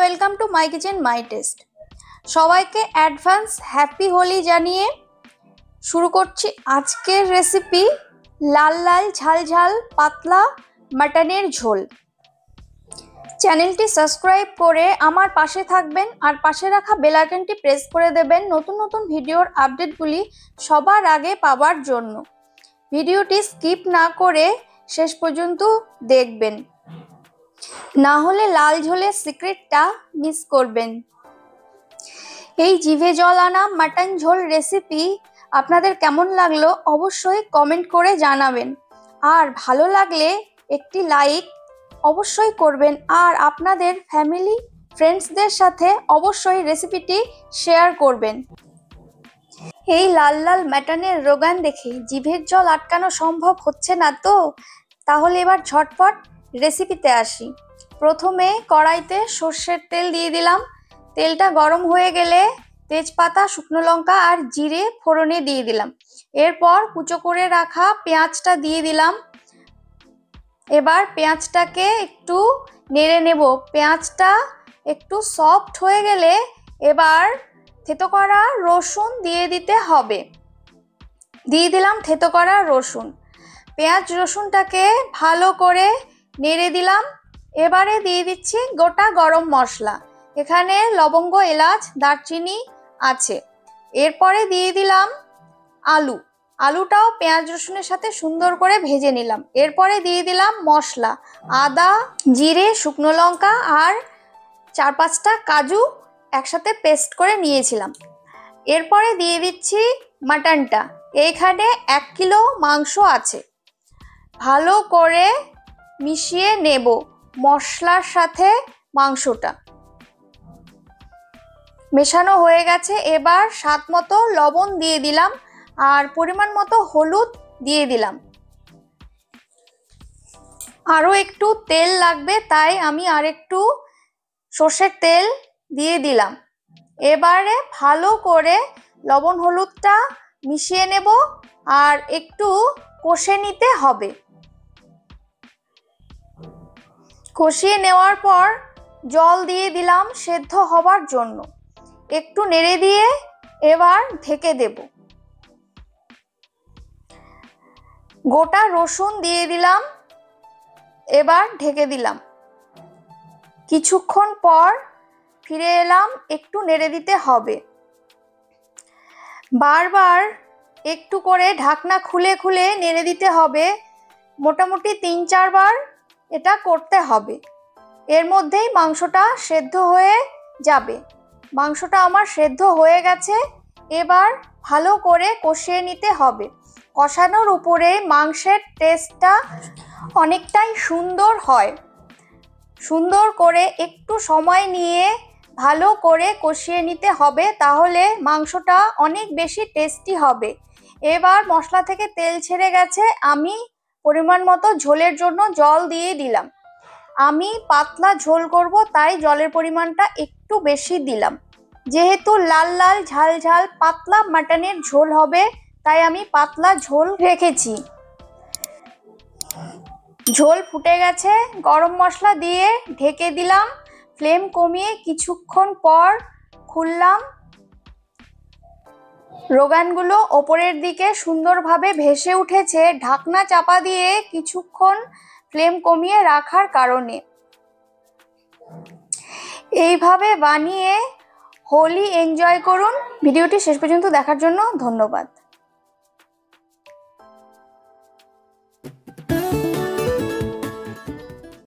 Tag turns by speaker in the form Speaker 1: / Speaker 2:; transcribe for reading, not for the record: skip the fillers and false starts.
Speaker 1: Welcome to my kitchen my test. সবাইকে advance happy Holi জানিয়ে শুরু করছি আজকের রেসিপি লাল লাল ঝাল ঝাল পাতলা মাটনের ঝোল। চ্যানেলটি সাবস্ক্রাইব করে আমার পাশে থাকবেন আর পাশে রাখা বেল আইকনটি প্রেস করে দেবেন নতুন নতুন ভিডিওর আপডেটগুলি সবার আগে পাওয়ার জন্য। ভিডিওটি স্কিপ না করে শেষ পর্যন্ত দেখবেন, না হলে লাল ঝোলের সিক্রেটটা মিস করবেন। এই জিভে জল আনা মাটন ঝোল রেসিপি আপনাদের কেমন লাগলো অবশ্যই কমেন্ট করে জানাবেন, আর ভালো লাগলে একটি লাইক অবশ্যই করবেন, আর আপনাদের ফ্যামিলি ফ্রেন্ডসদের সাথে অবশ্যই রেসিপিটি শেয়ার করবেন। এই লাল লাল মাটনের রোগান দেখে জিভের জল আটকানো সম্ভব হচ্ছে না তো? তাহলে এবার ঝটপট রেসিপিতে আসি। প্রথমে কড়াইতে সর্ষের তেল দিয়ে দিলাম। তেলটা গরম হয়ে গেলে তেজপাতা, শুকনো লঙ্কা আর জিরে ফোড়নে দিয়ে দিলাম। এরপর কুচো করে রাখা পেঁয়াজটা দিয়ে দিলাম। এবার পেঁয়াজটাকে একটু নেড়ে নেব। পেঁয়াজটা একটু সফট হয়ে গেলে এবার থেতো করা রসুন দিয়ে দিতে হবে। দিয়ে দিলাম থেতো করা রসুন। পেঁয়াজ রসুনটাকে ভালো করে নেড়ে দিলাম। এবারে দিয়ে দিচ্ছি গোটা গরম মশলা। এখানে লবঙ্গ, এলাচ, দারচিনি আছে। এরপরে দিয়ে দিলাম আলুটাও পেঁয়াজ রসুনের সাথে সুন্দর করে ভেজে নিলাম। এরপরে দিয়ে দিলাম মশলা, আদা, জিরে, শুকনো লঙ্কা আর 4-5টা কাজু একসাথে পেস্ট করে নিয়েছিলাম। এরপরে দিয়ে দিচ্ছি মাটনটা। এইখানে 1 কিলো মাংস আছে। ভালো করে মিশিয়ে নেব মশলার সাথে। মাংসটা মেশানো হয়ে গেছে। এবার স্বাদ মতো লবণ দিয়ে দিলাম আর পরিমাণ মতো হলুদ দিয়ে দিলাম। আরও একটু তেল লাগবে, তাই আমি আর একটু সর্ষের তেল দিয়ে দিলাম। এবারে ভালো করে লবণ হলুদটা মিশিয়ে নেব আর একটু কষে নিতে হবে। কষিয়ে নেওয়ার পর জল দিয়ে দিলাম সেদ্ধ হবার জন্য। একটু নেড়ে দিয়ে এবার ঢেকে দেব। গোটা রসুন দিয়ে দিলাম। এবার ঢেকে দিলাম। কিছুক্ষণ পর ফিরে এলাম। একটু নেড়ে দিতে হবে। বারবার একটু করে ঢাকনা খুলে খুলে নেড়ে দিতে হবে। মোটামুটি 3-4 বার এটা করতে হবে। এর মধ্যেই মাংসটা সেদ্ধ হয়ে যাবে। মাংসটা আমার সেদ্ধ হয়ে গেছে। এবার ভালো করে কষিয়ে নিতে হবে। কষানোর উপরে মাংসের টেস্টটা অনেকটাই সুন্দর হয়। সুন্দর করে একটু সময় নিয়ে ভালো করে কষিয়ে নিতে হবে, তাহলে মাংসটা অনেক বেশি টেস্টি হবে। এবার মশলা থেকে তেল ছেড়ে গেছে। আমি পরিমাণ মতো ঝোলের জন্য জল দিয়ে দিলাম। আমি পাতলা ঝোল করব, তাই জলের পরিমাণটা একটু বেশি দিলাম। যেহেতু লাল লাল ঝাল ঝাল পাতলা মাটনের ঝোল হবে, তাই আমি পাতলা ঝোল রেখেছি। ঝোল ফুটে গেছে। গরম মশলা দিয়ে ঢেকে দিলাম। ফ্লেম কমিয়ে কিছুক্ষণ পর খুললাম। রোগানগুলো ওপরের দিকে সুন্দরভাবে ভেসে উঠেছে ঢাকনা চাপা দিয়ে কিছুক্ষণ ফ্লেম কমিয়ে রাখার কারণে। এইভাবে বানিয়ে হোলি এনজয় করুন। ভিডিওটি শেষ পর্যন্ত দেখার জন্য ধন্যবাদ।